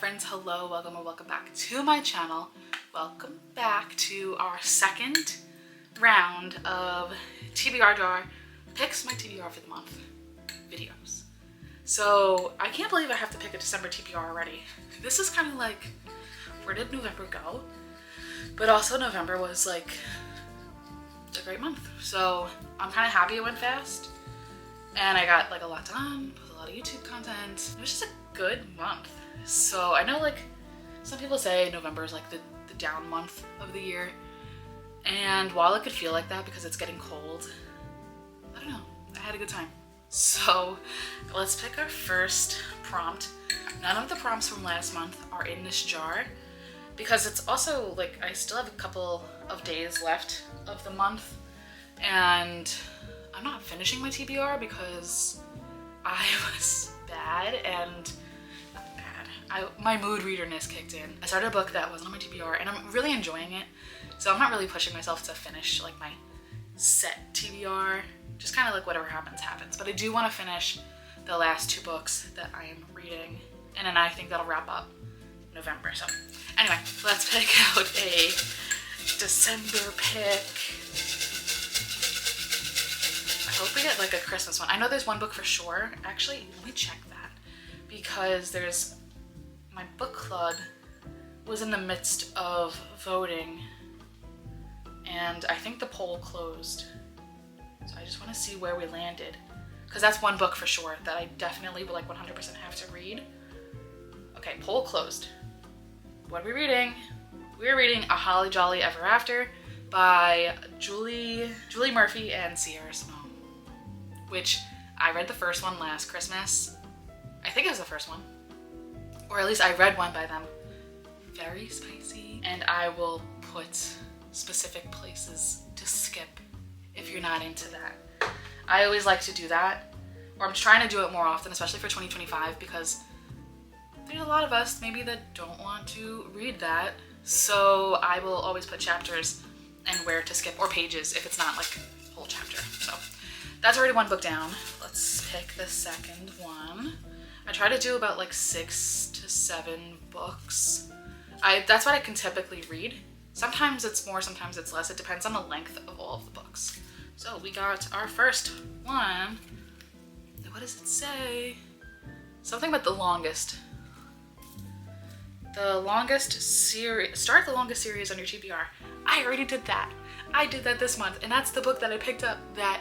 friends, hello, welcome or welcome back to my channel. Welcome back to our second round of TBR jar picks my TBR for the month videos. So I can't believe I have to pick a December TBR already. This is kind of like, where did November go? But also November was like a great month. So I'm kind of happy it went fast and I got like a lot done, with a lot of YouTube content. It was just a good month. So I know like some people say November is like the down month of the year, and while it could feel like that because it's getting cold, I don't know, I had a good time. So let's pick our first prompt. None of the prompts from last month are in this jar because it's also like I still have a couple of days left of the month and I'm not finishing my TBR because I was bad and my mood readerness kicked in. I started a book that wasn't on my TBR and I'm really enjoying it. So I'm not really pushing myself to finish like my set TBR. Just kind of like whatever happens, happens. But I do want to finish the last two books that I am reading. And then I think that'll wrap up November. So anyway, let's pick out a December pick. I hope we get like a Christmas one. I know there's one book for sure. Actually, let me check that because there's my book club was in the midst of voting and I think the poll closed. So I just want to see where we landed because that's one book for sure that I definitely will like 100% have to read. Okay, poll closed. What are we reading? We're reading A Holly Jolly Ever After by Julie Murphy and Sierra Simone, which I read the first one last Christmas. I think it was the first one. Or at least I read one by them. Very spicy. And I will put specific places to skip if you're not into that. I always like to do that. Or I'm trying to do it more often, especially for 2025, because there's a lot of us maybe that don't want to read that. So I will always put chapters and where to skip, or pages if it's not like a whole chapter. So that's already one book down. Let's pick the second one. I try to do about like 6 to 7 books. That's what I can typically read. Sometimes it's more, sometimes it's less. It depends on the length of all of the books. So we got our first one. What does it say? Something about the longest. The longest series. Start the longest series on your TBR. I already did that. I did that this month, and that's the book that I picked up that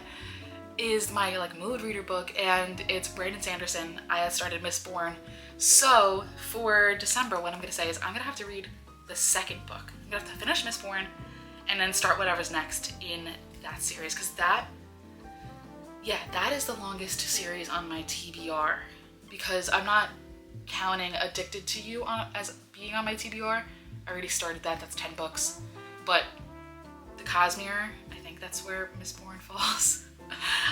is my like mood reader book, and it's Brandon Sanderson. I had started Mistborn. So for December, what I'm gonna say is I'm gonna have to read the second book. I'm gonna have to finish Mistborn and then start whatever's next in that series, because that is the longest series on my TBR, because I'm not counting Addicted to You as being on my TBR. I already started that. That's 10 books. But the Cosmere, I think that's where Mistborn falls.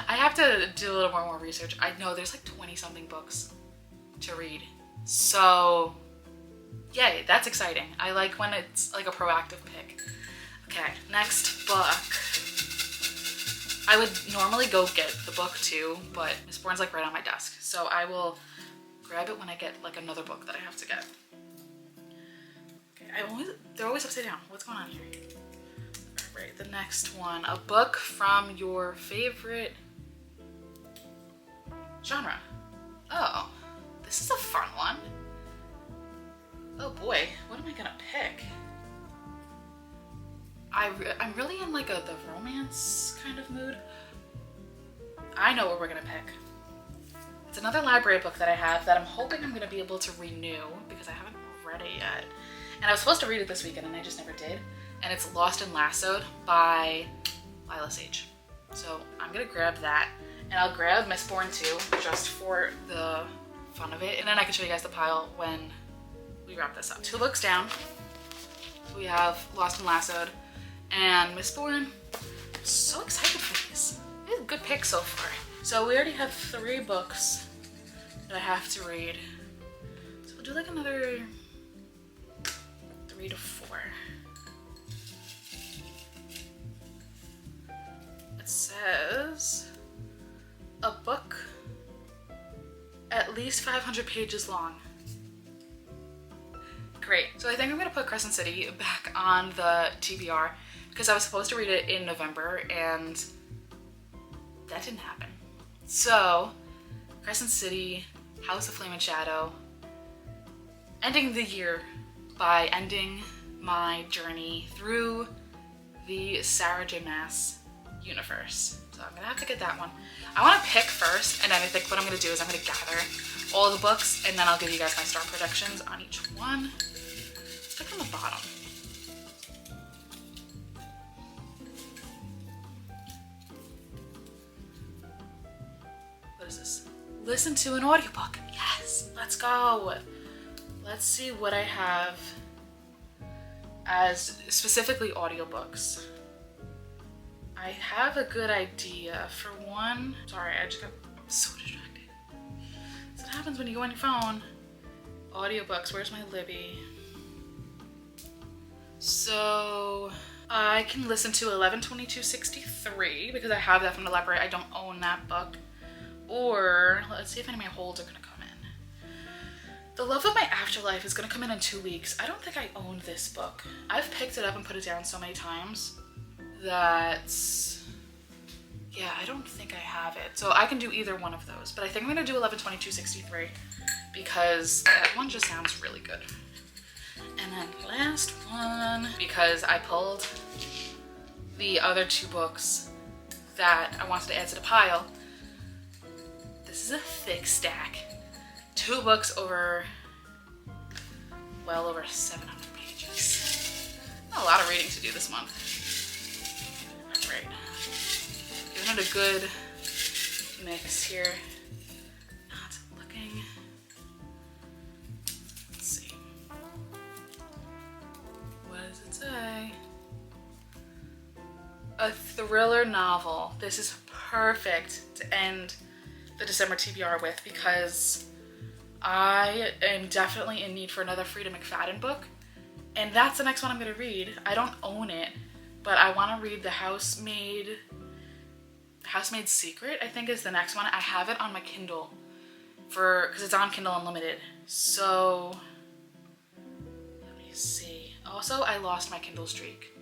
I have to do a little more research. I know there's like 20 something books to read. So yay, that's exciting. I like when it's like a proactive pick. Okay, next book. I would normally go get the book too, but Mistborn's like right on my desk. So I will grab it when I get like another book that I have to get. Okay, they're always upside down. What's going on here? Right, the next one, a book from your favorite genre. Oh, this is a fun one. Oh boy, what am I gonna pick? I'm really in like the romance kind of mood. I know what we're gonna pick. It's another library book that I have that I'm hoping I'm gonna be able to renew because I haven't read it yet. And I was supposed to read it this weekend and I just never did. And it's Lost and Lassoed by Lila Sage. So I'm gonna grab that, and I'll grab Mistborn too, just for the fun of it. And then I can show you guys the pile when we wrap this up. 2 books down, we have Lost and Lassoed and Mistborn. I'm so excited for these. These are good picks so far. So we already have 3 books that I have to read. So we'll do like another 3 to 4. It says a book at least 500 pages long. Great. So I think I'm gonna put Crescent City back on the TBR because I was supposed to read it in November and that didn't happen. So Crescent City, House of Flame and Shadow, ending the year by ending my journey through the Sarah J. Maas universe. So I'm gonna have to get that one. I wanna pick first, and then I think what I'm gonna do is I'm gonna gather all the books, and then I'll give you guys my star predictions on each one. Let's pick from the bottom. What is this? Listen to an audiobook. Yes, let's go. Let's see what I have as specifically audiobooks. I have a good idea. For one, sorry, I just got so distracted. So what happens when you go on your phone? Audiobooks, where's my Libby? So I can listen to 11/22/63 because I have that from the library. I don't own that book. Or let's see if any of my holds are gonna come in. The Love of My Afterlife is gonna come in 2 weeks. I don't think I own this book. I've picked it up and put it down so many times that, yeah, I don't think I have it. So I can do either one of those, but I think I'm gonna do 11/22/63 because that one just sounds really good. And then last one, because I pulled the other 2 books that I wanted to add to the pile. This is a thick stack. 2 books over, well over 700 pages. Not a lot of reading to do this month. All right. Giving it a good mix here. Not looking. Let's see. What does it say? A thriller novel. This is perfect to end the December TBR with because I am definitely in need for another Frida McFadden book, and that's the next one I'm gonna read. I don't own it, but I want to read The Housemaid's Secret, I think is the next one. I have it on my Kindle because it's on Kindle Unlimited. So let me see. Also, I lost my Kindle streak.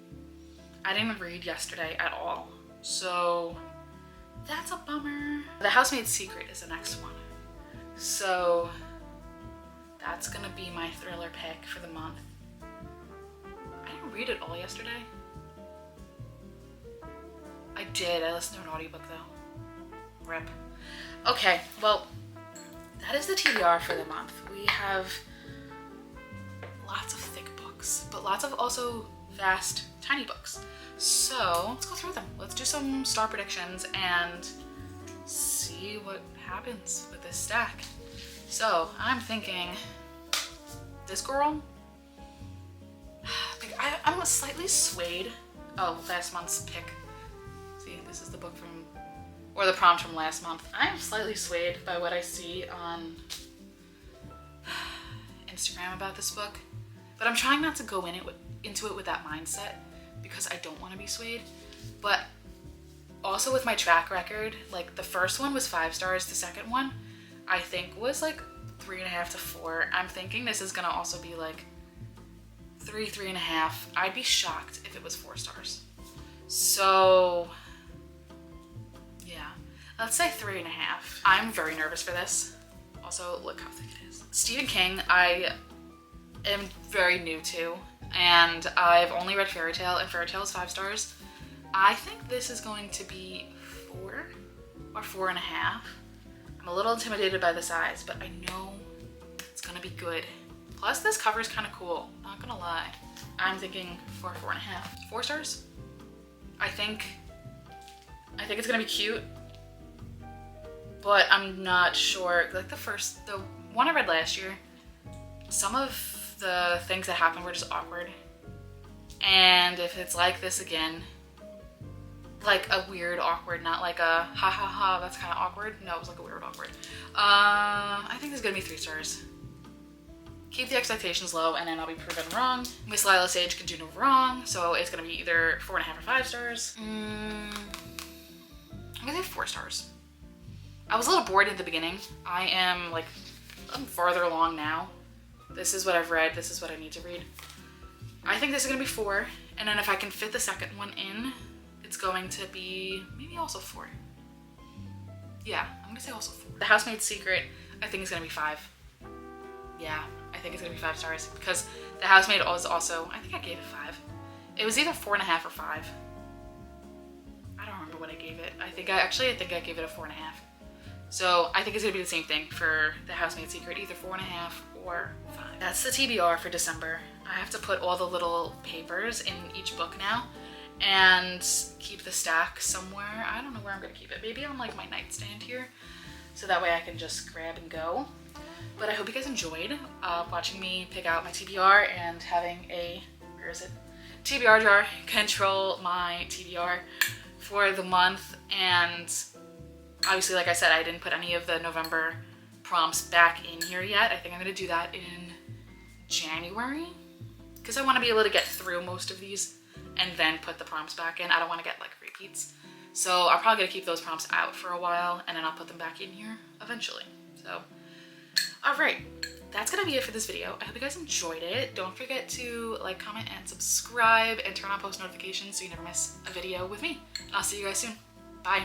I didn't read yesterday at all, so that's a bummer. The Housemaid's Secret is the next one. So that's gonna be my thriller pick for the month. I didn't read it all yesterday. I did, I listened to an audiobook though. Rip. Okay, well, that is the TBR for the month. We have lots of thick books, but lots of also vast, tiny books. So let's go through them. Let's do some star predictions and see what happens with this stack. So I'm thinking this girl, I'm slightly swayed. Oh, last month's pick. See, this is the book from, or the prompt from last month. I am slightly swayed by what I see on Instagram about this book, but I'm trying not to go into it with that mindset because I don't want to be swayed. But also with my track record, like the first one was 5 stars, the second one I think was like 3.5 to 4. I'm thinking this is gonna also be like 3.5. I'd be shocked if it was 4 stars. So yeah, let's say 3.5. I'm very nervous for this. Also, look how thick it is. Stephen King, I am very new to, and I've only read Fairy Tale, and Fairy Tale is 5 stars. I think this is going to be 4 or 4.5. I'm a little intimidated by the size, but I know it's gonna be good. Plus, this cover is kind of cool, not gonna lie. I'm thinking 4, 4.5. 4 stars? I think it's gonna be cute, but I'm not sure. Like the one I read last year, some of the things that happened were just awkward. And if it's like this again, like a weird awkward, not like a ha ha ha, that's kind of awkward. No, it was like a weird awkward. I think this is gonna be 3 stars. Keep the expectations low and then I'll be proven wrong. Miss Lila Sage can do no wrong, so it's gonna be either 4.5 or 5 stars. I'm gonna say 4 stars. I was a little bored at the beginning. I'm farther along now, This is what I've read. This is what I need to read. I think this is gonna be 4. And then if I can fit the second one in, it's going to be maybe also 4. Yeah, I'm gonna say also 4. The Housemaid's Secret, I think is gonna be 5. Yeah, I think it's gonna be 5 stars because The Housemaid was also, I think I gave it 5. It was either 4.5 or 5. I don't remember what I gave it. I think I gave it a 4.5. So I think it's gonna be the same thing for The Housemaid's Secret, either 4.5 or 5. That's the TBR for December. I have to put all the little papers in each book now and keep the stack somewhere. I don't know where I'm gonna keep it. Maybe on like my nightstand here, so that way I can just grab and go. But I hope you guys enjoyed watching me pick out my TBR and having a, where is it? TBR jar, control my TBR for the month. And obviously, like I said, I didn't put any of the November prompts back in here yet. I think I'm gonna do that in January because I want to be able to get through most of these and then put the prompts back in. I don't want to get like repeats. So I'm probably gonna keep those prompts out for a while and then I'll put them back in here eventually. So, all right, that's gonna be it for this video. I hope you guys enjoyed it. Don't forget to like, comment, and subscribe and turn on post notifications so you never miss a video with me. I'll see you guys soon. Bye.